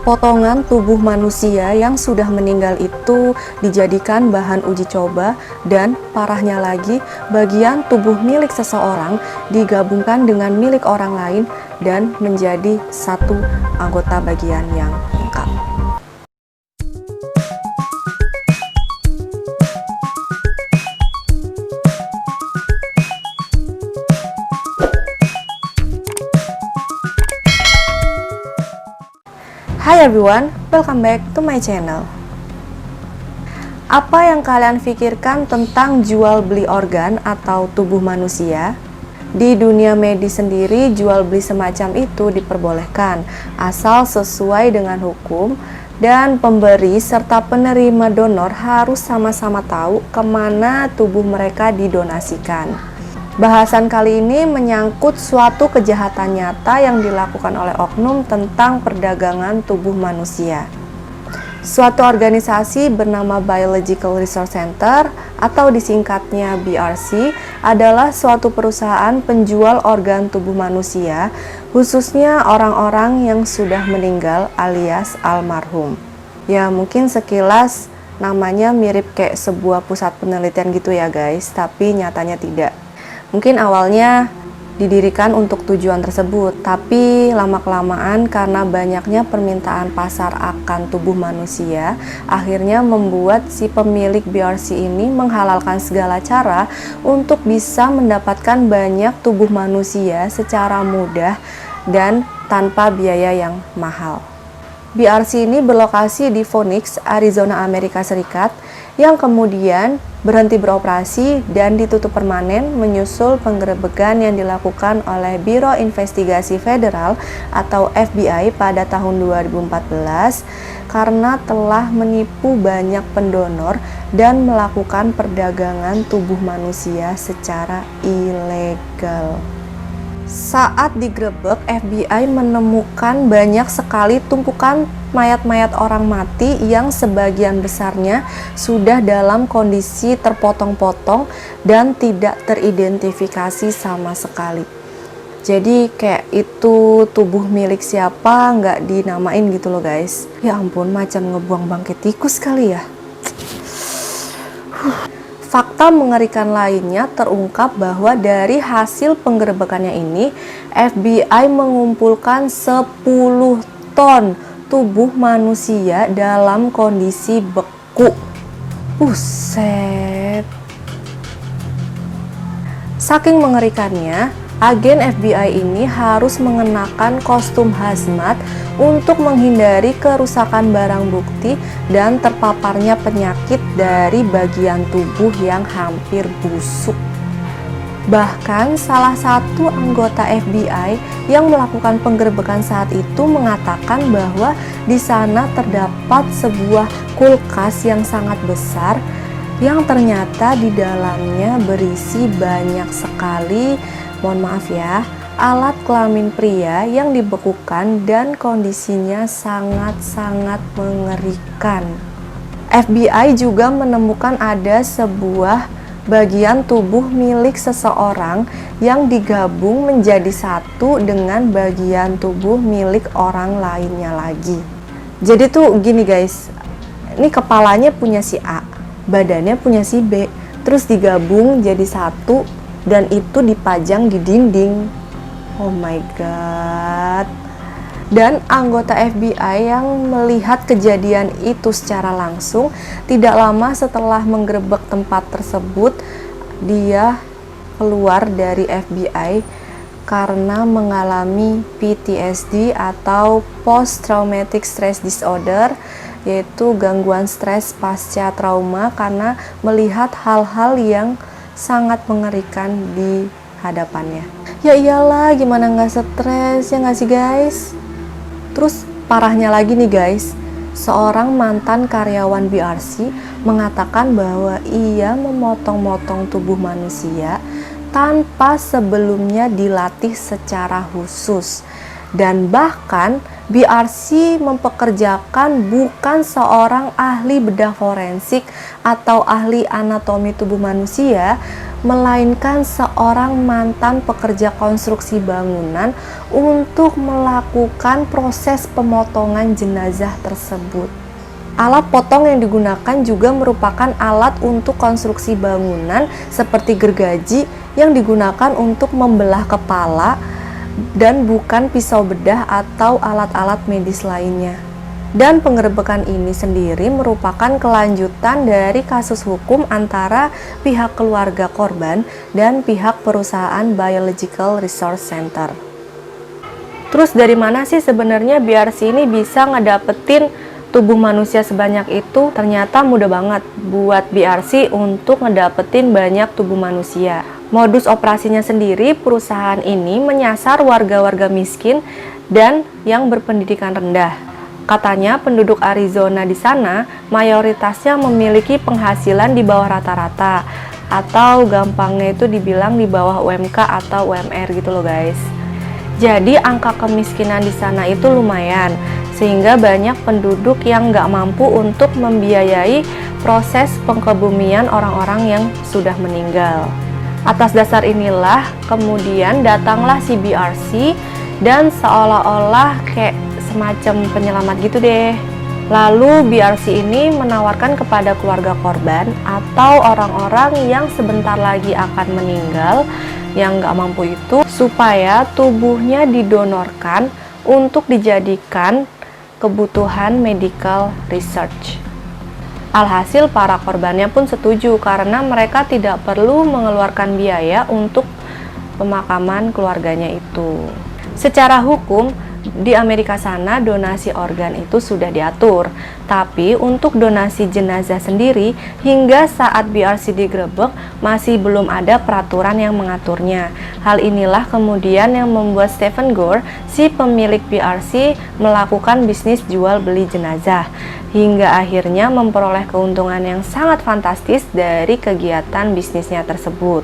Potongan tubuh manusia yang sudah meninggal itu dijadikan bahan uji coba, dan parahnya lagi, bagian tubuh milik seseorang digabungkan dengan milik orang lain dan menjadi satu anggota bagian yang lengkap. Hi everyone, welcome back to my channel. Apa yang kalian pikirkan tentang jual beli organ atau tubuh manusia? Di dunia medis sendiri, jual beli semacam itu diperbolehkan asal sesuai dengan hukum, dan pemberi serta penerima donor harus sama-sama tahu kemana tubuh mereka didonasikan. Bahasan kali ini menyangkut suatu kejahatan nyata yang dilakukan oleh oknum tentang perdagangan tubuh manusia. Suatu organisasi bernama Biological Resource Center atau disingkatnya BRC adalah suatu perusahaan penjual organ tubuh manusia, khususnya orang-orang yang sudah meninggal alias almarhum. Ya, mungkin sekilas namanya mirip kayak sebuah pusat penelitian gitu ya guys, tapi nyatanya tidak. Mungkin awalnya didirikan untuk tujuan tersebut, tapi lama-kelamaan karena banyaknya permintaan pasar akan tubuh manusia, akhirnya membuat si pemilik BRC ini menghalalkan segala cara untuk bisa mendapatkan banyak tubuh manusia secara mudah dan tanpa biaya yang mahal. BRC ini berlokasi di Phoenix, Arizona, Amerika Serikat, yang kemudian berhenti beroperasi dan ditutup permanen menyusul penggerebekan yang dilakukan oleh Biro Investigasi Federal atau FBI pada tahun 2014 karena telah menipu banyak pendonor dan melakukan perdagangan tubuh manusia secara ilegal. Saat digerebek, FBI menemukan banyak sekali tumpukan mayat-mayat orang mati yang sebagian besarnya sudah dalam kondisi terpotong-potong dan tidak teridentifikasi sama sekali. Jadi kayak itu tubuh milik siapa nggak dinamain gitu loh guys. Ya ampun, macam ngebuang bangkai tikus kali ya. Fakta mengerikan lainnya terungkap bahwa dari hasil penggerebekannya ini, FBI mengumpulkan 10 ton tubuh manusia dalam kondisi beku. Buset. Saking mengerikannya, agen FBI ini harus mengenakan kostum hazmat untuk menghindari kerusakan barang bukti dan terpaparnya penyakit dari bagian tubuh yang hampir busuk. Bahkan salah satu anggota FBI yang melakukan penggerebekan saat itu mengatakan bahwa di sana terdapat sebuah kulkas yang sangat besar yang ternyata di dalamnya berisi banyak sekali, mohon maaf ya, alat kelamin pria yang dibekukan dan kondisinya sangat-sangat mengerikan. FBI juga menemukan ada sebuah bagian tubuh milik seseorang yang digabung menjadi satu dengan bagian tubuh milik orang lainnya lagi. Jadi tuh gini guys, ini kepalanya punya si A, badannya punya si B, terus digabung jadi satu dan itu dipajang di dinding. Oh my god. Dan anggota FBI yang melihat kejadian itu secara langsung, tidak lama setelah menggerebek tempat tersebut, dia keluar dari FBI karena mengalami PTSD atau Post Traumatic Stress Disorder, yaitu gangguan stres pasca trauma karena melihat hal-hal yang sangat mengerikan di hadapannya. Ya iyalah, gimana nggak stres ya nggak sih guys? Terus parahnya lagi nih guys, seorang mantan karyawan BRC mengatakan bahwa ia memotong-motong tubuh manusia tanpa sebelumnya dilatih secara khusus. Dan bahkan BRC mempekerjakan bukan seorang ahli bedah forensik atau ahli anatomi tubuh manusia, melainkan seorang mantan pekerja konstruksi bangunan untuk melakukan proses pemotongan jenazah tersebut. Alat potong yang digunakan juga merupakan alat untuk konstruksi bangunan seperti gergaji yang digunakan untuk membelah kepala dan bukan pisau bedah atau alat-alat medis lainnya. Dan penggerebekan ini sendiri merupakan kelanjutan dari kasus hukum antara pihak keluarga korban dan pihak perusahaan Biological Resource Center. Terus dari mana sih sebenarnya BRC ini bisa ngedapetin tubuh manusia sebanyak itu? Ternyata mudah banget buat BRC untuk ngedapetin banyak tubuh manusia. Modus operasinya sendiri, perusahaan ini menyasar warga-warga miskin dan yang berpendidikan rendah. Katanya penduduk Arizona di sana mayoritasnya memiliki penghasilan di bawah rata-rata, atau gampangnya itu dibilang di bawah UMK atau UMR gitu loh guys. Jadi angka kemiskinan di sana itu lumayan, sehingga banyak penduduk yang nggak mampu untuk membiayai proses pengkebumian orang-orang yang sudah meninggal. Atas dasar inilah kemudian datanglah si BRC dan seolah-olah kayak semacam penyelamat gitu deh. Lalu BRC ini menawarkan kepada keluarga korban atau orang-orang yang sebentar lagi akan meninggal yang nggak mampu itu supaya tubuhnya didonorkan untuk dijadikan kebutuhan medical research. Alhasil para korbannya pun setuju karena mereka tidak perlu mengeluarkan biaya untuk pemakaman keluarganya itu. Secara hukum, di Amerika sana donasi organ itu sudah diatur, tapi untuk donasi jenazah sendiri hingga saat BRC digerebek masih belum ada peraturan yang mengaturnya. Hal inilah kemudian yang membuat Stephen Gore, si pemilik BRC, melakukan bisnis jual beli jenazah hingga akhirnya memperoleh keuntungan yang sangat fantastis dari kegiatan bisnisnya tersebut.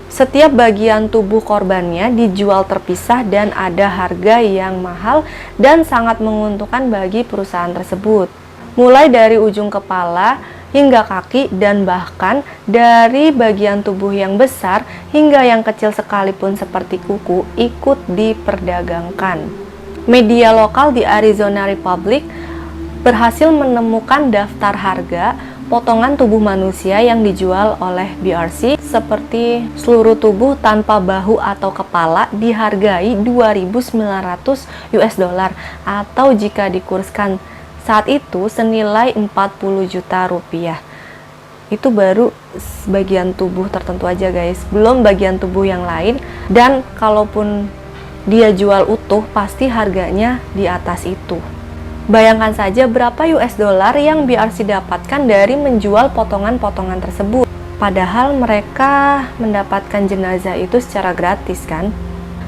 Setiap bagian tubuh korbannya dijual terpisah dan ada harga yang mahal dan sangat menguntungkan bagi perusahaan tersebut. Mulai dari ujung kepala hingga kaki dan bahkan dari bagian tubuh yang besar hingga yang kecil sekalipun seperti kuku ikut diperdagangkan. Media lokal di Arizona Republic berhasil menemukan daftar harga potongan tubuh manusia yang dijual oleh BRC seperti seluruh tubuh tanpa bahu atau kepala dihargai 2.900 US dollar atau jika dikurskan saat itu senilai 40 juta rupiah. Itu baru bagian tubuh tertentu aja guys, belum bagian tubuh yang lain, dan kalaupun dia jual utuh pasti harganya di atas itu. Bayangkan saja berapa US dollar yang BRC dapatkan dari menjual potongan-potongan tersebut. Padahal mereka mendapatkan jenazah itu secara gratis kan.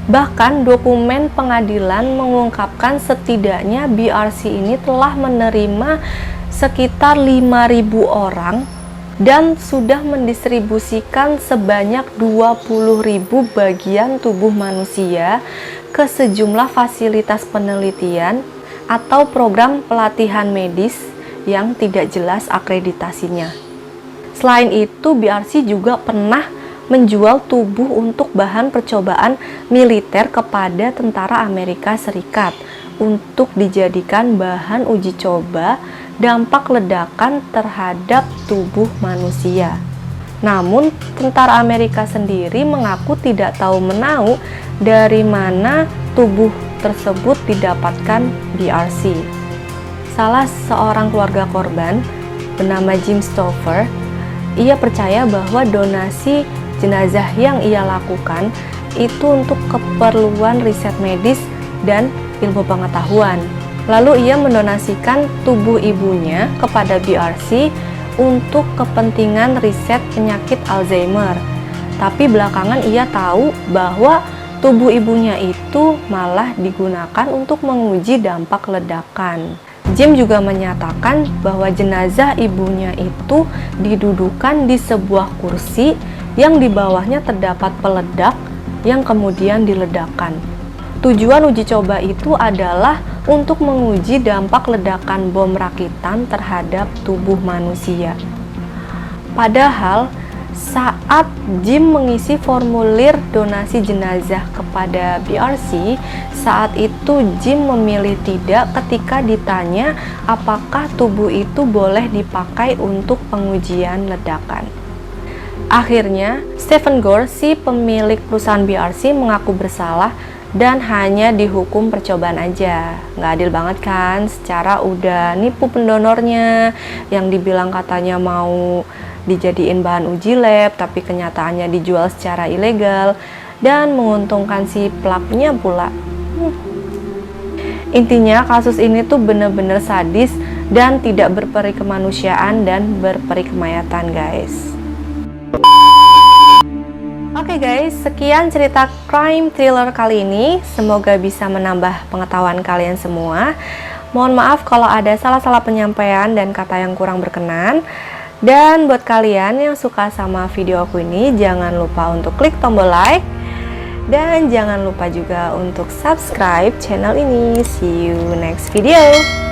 Bahkan dokumen pengadilan mengungkapkan setidaknya BRC ini telah menerima sekitar 5.000 orang dan sudah mendistribusikan sebanyak 20.000 bagian tubuh manusia ke sejumlah fasilitas penelitian atau program pelatihan medis yang tidak jelas akreditasinya. Selain itu, BRC juga pernah menjual tubuh untuk bahan percobaan militer kepada tentara Amerika Serikat untuk dijadikan bahan uji coba dampak ledakan terhadap tubuh manusia. Namun, tentara Amerika sendiri mengaku tidak tahu menau dari mana tubuh tersebut didapatkan BRC. Salah seorang keluarga korban bernama Jim Stover, ia percaya bahwa donasi jenazah yang ia lakukan itu untuk keperluan riset medis dan ilmu pengetahuan. Lalu ia mendonasikan tubuh ibunya kepada BRC untuk kepentingan riset penyakit Alzheimer. Tapi belakangan ia tahu bahwa tubuh ibunya itu malah digunakan untuk menguji dampak ledakan. Jim juga menyatakan bahwa jenazah ibunya itu didudukan di sebuah kursi yang di bawahnya terdapat peledak yang kemudian diledakkan. Tujuan uji coba itu adalah untuk menguji dampak ledakan bom rakitan terhadap tubuh manusia. Padahal Saat Jim mengisi formulir donasi jenazah kepada BRC, saat itu Jim memilih tidak ketika ditanya apakah tubuh itu boleh dipakai untuk pengujian ledakan. Akhirnya, Stephen Gore, si pemilik perusahaan BRC, mengaku bersalah dan hanya dihukum percobaan aja. Nggak adil banget kan? Secara udah nipu pendonornya yang dibilang katanya mau dijadiin bahan uji lab, tapi kenyataannya dijual secara ilegal dan menguntungkan si pelakunya pula. Intinya kasus ini tuh bener-bener sadis dan tidak berperi kemanusiaan dan berperi kemayatan, guys. Oke guys, sekian cerita crime thriller kali ini. Semoga bisa menambah pengetahuan kalian semua. Mohon maaf kalau ada salah-salah penyampaian dan kata yang kurang berkenan. Dan buat kalian yang suka sama video aku ini, jangan lupa untuk klik tombol like. Dan jangan lupa juga untuk subscribe channel ini. See you next video.